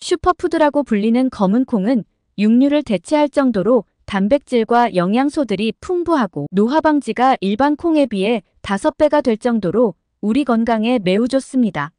슈퍼푸드라고 불리는 검은 콩은 육류를 대체할 정도로 단백질과 영양소들이 풍부하고 노화 방지가 일반 콩에 비해 5배가 될 정도로 우리 건강에 매우 좋습니다.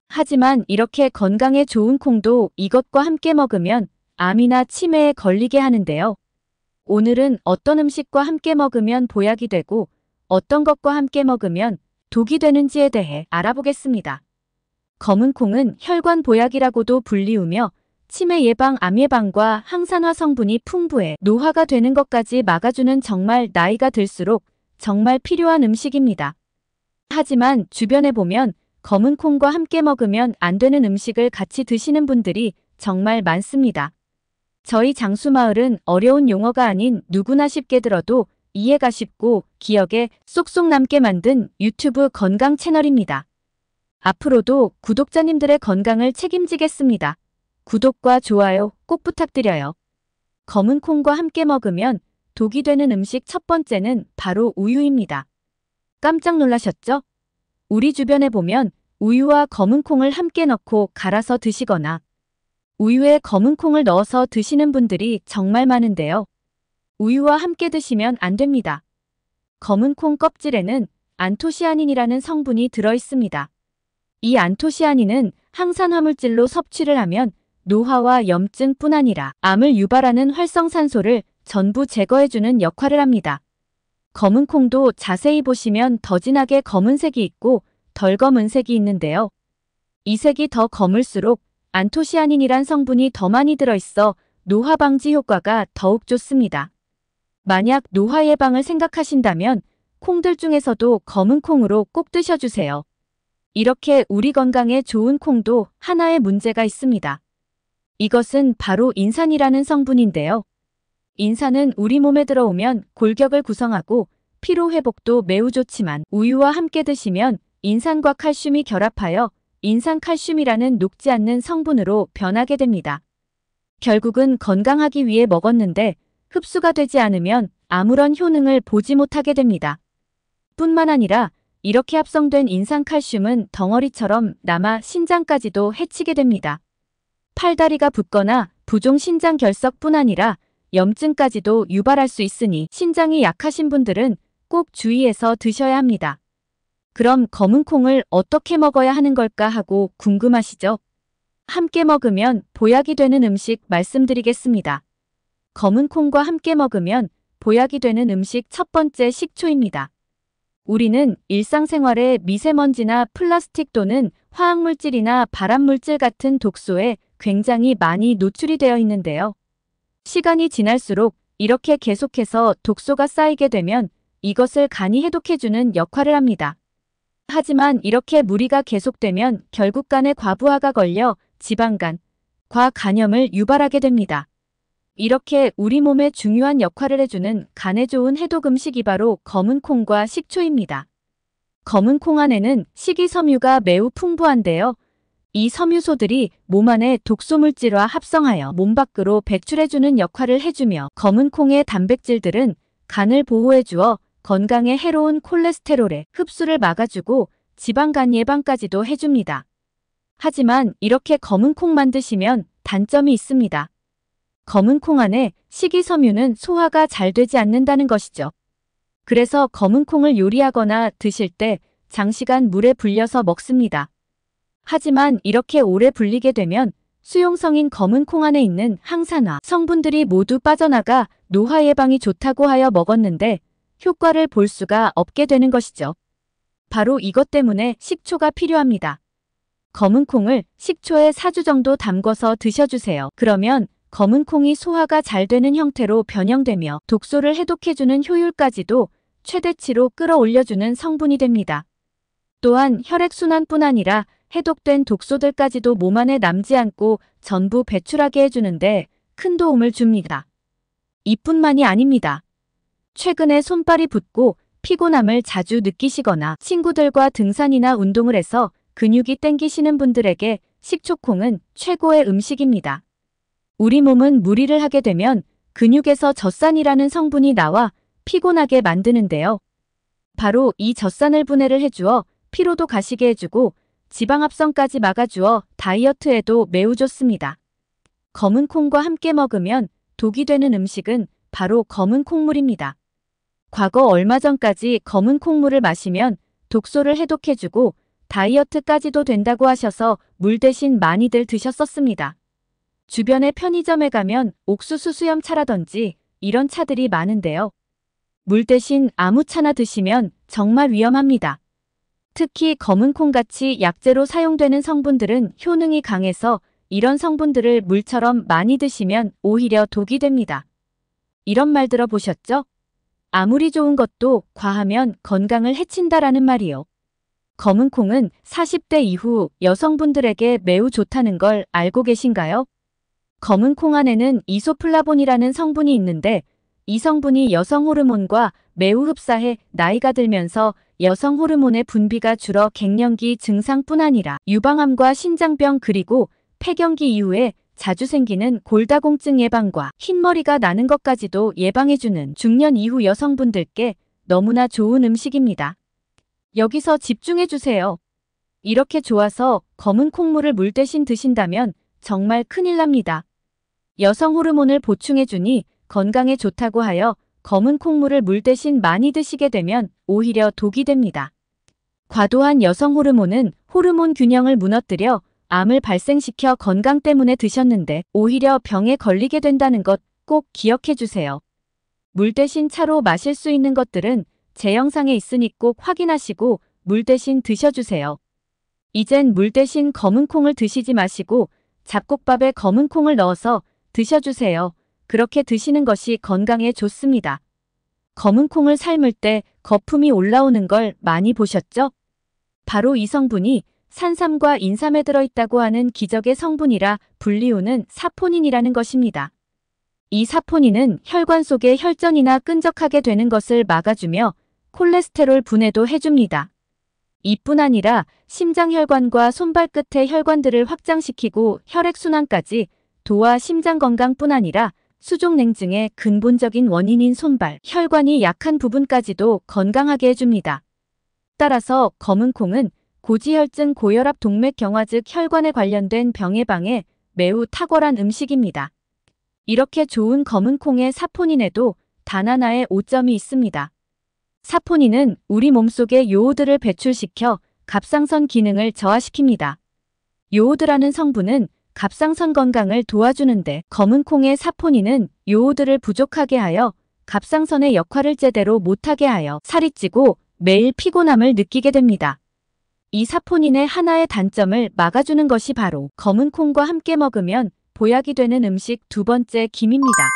하지만 이렇게 건강에 좋은 콩도 이것과 함께 먹으면 암이나 치매에 걸리게 하는데요. 오늘은 어떤 음식과 함께 먹으면 보약이 되고 어떤 것과 함께 먹으면 독이 되는지에 대해 알아보겠습니다. 검은 콩은 혈관 보약이라고도 불리우며 치매 예방, 암 예방과 항산화 성분이 풍부해 노화가 되는 것까지 막아주는 정말 나이가 들수록 정말 필요한 음식입니다. 하지만 주변에 보면 검은 콩과 함께 먹으면 안 되는 음식을 같이 드시는 분들이 정말 많습니다. 저희 장수마을은 어려운 용어가 아닌 누구나 쉽게 들어도 이해가 쉽고 기억에 쏙쏙 남게 만든 유튜브 건강 채널입니다. 앞으로도 구독자님들의 건강을 책임지겠습니다. 구독과 좋아요 꼭 부탁드려요. 검은 콩과 함께 먹으면 독이 되는 음식 첫 번째는 바로 우유입니다. 깜짝 놀라셨죠? 우리 주변에 보면 우유와 검은 콩을 함께 넣고 갈아서 드시거나 우유에 검은 콩을 넣어서 드시는 분들이 정말 많은데요. 우유와 함께 드시면 안 됩니다. 검은 콩 껍질에는 안토시아닌이라는 성분이 들어있습니다. 이 안토시아닌은 항산화 물질로 섭취를 하면 노화와 염증뿐 아니라 암을 유발하는 활성산소를 전부 제거해주는 역할을 합니다. 검은 콩도 자세히 보시면 더 진하게 검은색이 있고 덜 검은색이 있는데요. 이 색이 더 검을수록 안토시아닌이란 성분이 더 많이 들어있어 노화 방지 효과가 더욱 좋습니다. 만약 노화 예방을 생각하신다면 콩들 중에서도 검은 콩으로 꼭 드셔주세요. 이렇게 우리 건강에 좋은 콩도 하나의 문제가 있습니다. 이것은 바로 인산이라는 성분인데요. 인산은 우리 몸에 들어오면 골격을 구성하고 피로 회복도 매우 좋지만 우유와 함께 드시면 인산과 칼슘이 결합하여 인산칼슘이라는 녹지 않는 성분으로 변하게 됩니다. 결국은 건강하기 위해 먹었는데 흡수가 되지 않으면 아무런 효능을 보지 못하게 됩니다. 뿐만 아니라 이렇게 합성된 인산칼슘은 덩어리처럼 남아 신장까지도 해치게 됩니다. 팔다리가 붓거나 부종 신장 결석뿐 아니라 염증까지도 유발할 수 있으니 신장이 약하신 분들은 꼭 주의해서 드셔야 합니다. 그럼 검은 콩을 어떻게 먹어야 하는 걸까 하고 궁금하시죠? 함께 먹으면 보약이 되는 음식 말씀드리겠습니다. 검은 콩과 함께 먹으면 보약이 되는 음식 첫 번째 식초입니다. 우리는 일상생활에 미세먼지나 플라스틱 또는 화학물질이나 발암물질 같은 독소에 굉장히 많이 노출이 되어 있는데요. 시간이 지날수록 이렇게 계속해서 독소가 쌓이게 되면 이것을 간이 해독해주는 역할을 합니다. 하지만 이렇게 무리가 계속되면 결국 간에 과부하가 걸려 지방간, 과간염을 유발하게 됩니다. 이렇게 우리 몸에 중요한 역할을 해주는 간에 좋은 해독 음식이 바로 검은 콩과 식초입니다. 검은 콩 안에는 식이섬유가 매우 풍부한데요. 이 섬유소들이 몸 안의 독소물질과 합성하여 몸 밖으로 배출해주는 역할을 해주며 검은 콩의 단백질들은 간을 보호해주어 건강에 해로운 콜레스테롤의 흡수를 막아주고 지방간 예방까지도 해줍니다. 하지만 이렇게 검은 콩만 드시면 단점이 있습니다. 검은 콩 안에 식이섬유는 소화가 잘 되지 않는다는 것이죠. 그래서 검은 콩을 요리하거나 드실 때 장시간 물에 불려서 먹습니다. 하지만 이렇게 오래 불리게 되면 수용성인 검은 콩 안에 있는 항산화 성분들이 모두 빠져나가 노화 예방이 좋다고 하여 먹었는데 효과를 볼 수가 없게 되는 것이죠. 바로 이것 때문에 식초가 필요합니다. 검은 콩을 식초에 4주 정도 담궈서 드셔주세요. 그러면 검은 콩이 소화가 잘 되는 형태로 변형되며 독소를 해독해주는 효율까지도 최대치로 끌어올려주는 성분이 됩니다. 또한 혈액순환뿐 아니라 해독된 독소들까지도 몸 안에 남지 않고 전부 배출하게 해주는데 큰 도움을 줍니다. 이뿐만이 아닙니다. 최근에 손발이 붓고 피곤함을 자주 느끼시거나 친구들과 등산이나 운동을 해서 근육이 땡기시는 분들에게 식초콩은 최고의 음식입니다. 우리 몸은 무리를 하게 되면 근육에서 젖산이라는 성분이 나와 피곤하게 만드는데요. 바로 이 젖산을 분해를 해주어 피로도 가시게 해주고 지방 합성까지 막아주어 다이어트에도 매우 좋습니다. 검은 콩과 함께 먹으면 독이 되는 음식은 바로 검은 콩물입니다. 과거 얼마 전까지 검은 콩물을 마시면 독소를 해독해주고 다이어트까지도 된다고 하셔서 물 대신 많이들 드셨었습니다. 주변의 편의점에 가면 옥수수 수염차라든지 이런 차들이 많은데요. 물 대신 아무 차나 드시면 정말 위험합니다. 특히 검은 콩같이 약재로 사용되는 성분들은 효능이 강해서 이런 성분들을 물처럼 많이 드시면 오히려 독이 됩니다. 이런 말 들어보셨죠? 아무리 좋은 것도 과하면 건강을 해친다라는 말이요. 검은 콩은 40대 이후 여성분들에게 매우 좋다는 걸 알고 계신가요? 검은 콩 안에는 이소플라본이라는 성분이 있는데 이 성분이 여성 호르몬과 매우 흡사해 나이가 들면서 여성 호르몬의 분비가 줄어 갱년기 증상뿐 아니라 유방암과 신장병 그리고 폐경기 이후에 자주 생기는 골다공증 예방과 흰머리가 나는 것까지도 예방해주는 중년 이후 여성분들께 너무나 좋은 음식입니다. 여기서 집중해주세요. 이렇게 좋아서 검은 콩물을 물 대신 드신다면 정말 큰일 납니다. 여성 호르몬을 보충해주니 건강에 좋다고 하여 검은 콩물을 물 대신 많이 드시게 되면 오히려 독이 됩니다. 과도한 여성 호르몬은 호르몬 균형을 무너뜨려 암을 발생시켜 건강 때문에 드셨는데 오히려 병에 걸리게 된다는 것 꼭 기억해 주세요. 물 대신 차로 마실 수 있는 것들은 제 영상에 있으니 꼭 확인하시고 물 대신 드셔주세요. 이젠 물 대신 검은 콩을 드시지 마시고 잡곡밥에 검은 콩을 넣어서 드셔주세요. 그렇게 드시는 것이 건강에 좋습니다. 검은 콩을 삶을 때 거품이 올라오는 걸 많이 보셨죠? 바로 이 성분이 산삼과 인삼에 들어있다고 하는 기적의 성분이라 불리우는 사포닌이라는 것입니다. 이 사포닌은 혈관 속의 혈전이나 끈적하게 되는 것을 막아주며 콜레스테롤 분해도 해줍니다. 이뿐 아니라 심장혈관과 손발끝의 혈관들을 확장시키고 혈액순환까지 도와 심장 건강뿐 아니라 수족냉증의 근본적인 원인인 손발, 혈관이 약한 부분까지도 건강하게 해줍니다. 따라서 검은 콩은 고지혈증, 고혈압, 동맥경화 즉 혈관에 관련된 병 예방에 매우 탁월한 음식입니다. 이렇게 좋은 검은 콩의 사포닌에도 단 하나의 오점이 있습니다. 사포닌은 우리 몸속의 요오드를 배출시켜 갑상선 기능을 저하시킵니다. 요오드라는 성분은 갑상선 건강을 도와주는데 검은 콩의 사포닌은 요오드를 부족하게 하여 갑상선의 역할을 제대로 못하게 하여 살이 찌고 매일 피곤함을 느끼게 됩니다. 이 사포닌의 하나의 단점을 막아주는 것이 바로 검은 콩과 함께 먹으면 보약이 되는 음식 두 번째 김입니다.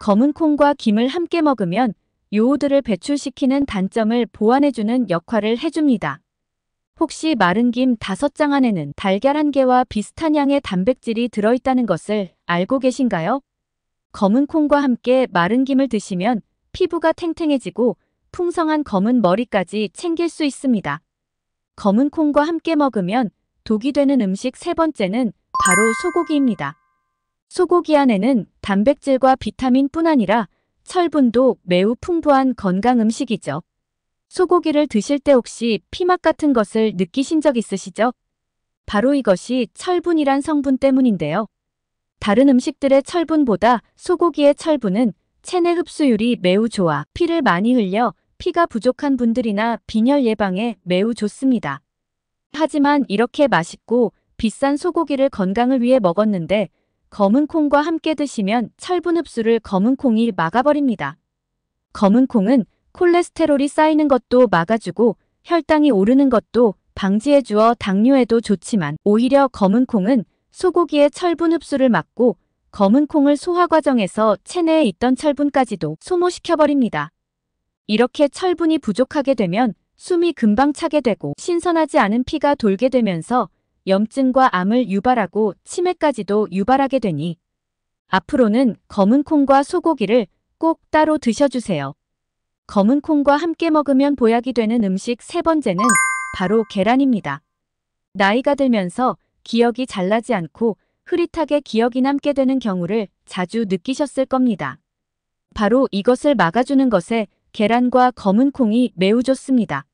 검은 콩과 김을 함께 먹으면 요오드를 배출시키는 단점을 보완해주는 역할을 해줍니다. 혹시 마른 김 5장 안에는 달걀 1개와 비슷한 양의 단백질이 들어있다는 것을 알고 계신가요? 검은 콩과 함께 마른 김을 드시면 피부가 탱탱해지고 풍성한 검은 머리까지 챙길 수 있습니다. 검은 콩과 함께 먹으면 독이 되는 음식 세 번째는 바로 소고기입니다. 소고기 안에는 단백질과 비타민뿐 아니라 철분도 매우 풍부한 건강 음식이죠. 소고기를 드실 때 혹시 피맛 같은 것을 느끼신 적 있으시죠? 바로 이것이 철분이란 성분 때문인데요. 다른 음식들의 철분보다 소고기의 철분은 체내 흡수율이 매우 좋아 피를 많이 흘려 피가 부족한 분들이나 빈혈 예방에 매우 좋습니다. 하지만 이렇게 맛있고 비싼 소고기를 건강을 위해 먹었는데 검은 콩과 함께 드시면 철분 흡수를 검은 콩이 막아버립니다. 검은 콩은 콜레스테롤이 쌓이는 것도 막아주고 혈당이 오르는 것도 방지해주어 당뇨에도 좋지만 오히려 검은 콩은 소고기의 철분 흡수를 막고 검은 콩을 소화 과정에서 체내에 있던 철분까지도 소모시켜버립니다. 이렇게 철분이 부족하게 되면 숨이 금방 차게 되고 신선하지 않은 피가 돌게 되면서 염증과 암을 유발하고 치매까지도 유발하게 되니 앞으로는 검은 콩과 소고기를 꼭 따로 드셔주세요. 검은 콩과 함께 먹으면 보약이 되는 음식 세 번째는 바로 계란입니다. 나이가 들면서 기억이 잘 나지 않고 흐릿하게 기억이 남게 되는 경우를 자주 느끼셨을 겁니다. 바로 이것을 막아주는 것에 계란과 검은 콩이 매우 좋습니다.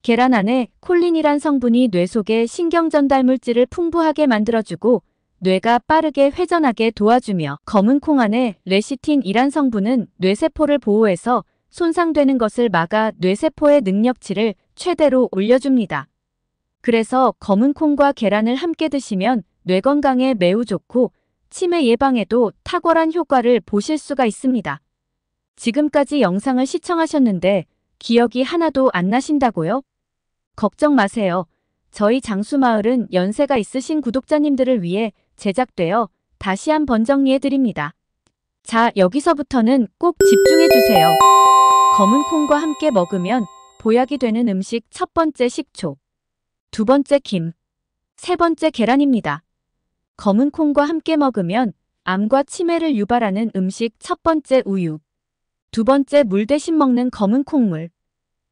계란 안에 콜린이란 성분이 뇌 속의 신경 전달 물질을 풍부하게 만들어주고 뇌가 빠르게 회전하게 도와주며, 검은 콩 안에 레시틴이란 성분은 뇌세포를 보호해서 손상되는 것을 막아 뇌세포의 능력치를 최대로 올려줍니다. 그래서 검은 콩과 계란을 함께 드시면 뇌 건강에 매우 좋고 치매 예방에도 탁월한 효과를 보실 수가 있습니다. 지금까지 영상을 시청하셨는데 기억이 하나도 안 나신다고요? 걱정 마세요. 저희 장수마을은 연세가 있으신 구독자님들을 위해 제작되어 다시 한번 정리해드립니다. 자, 여기서부터는 꼭 집중해주세요. 검은 콩과 함께 먹으면 보약이 되는 음식 첫 번째 식초, 두 번째 김, 세 번째 계란입니다. 검은 콩과 함께 먹으면 암과 치매를 유발하는 음식 첫 번째 우유, 두 번째 물 대신 먹는 검은 콩물,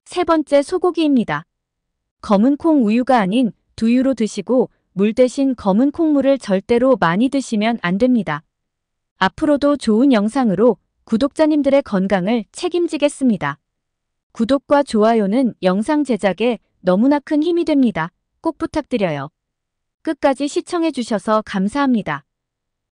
세 번째 소고기입니다. 검은 콩 우유가 아닌 두유로 드시고 물 대신 검은 콩물을 절대로 많이 드시면 안 됩니다. 앞으로도 좋은 영상으로 구독자님들의 건강을 책임지겠습니다. 구독과 좋아요는 영상 제작에 너무나 큰 힘이 됩니다. 꼭 부탁드려요. 끝까지 시청해주셔서 감사합니다.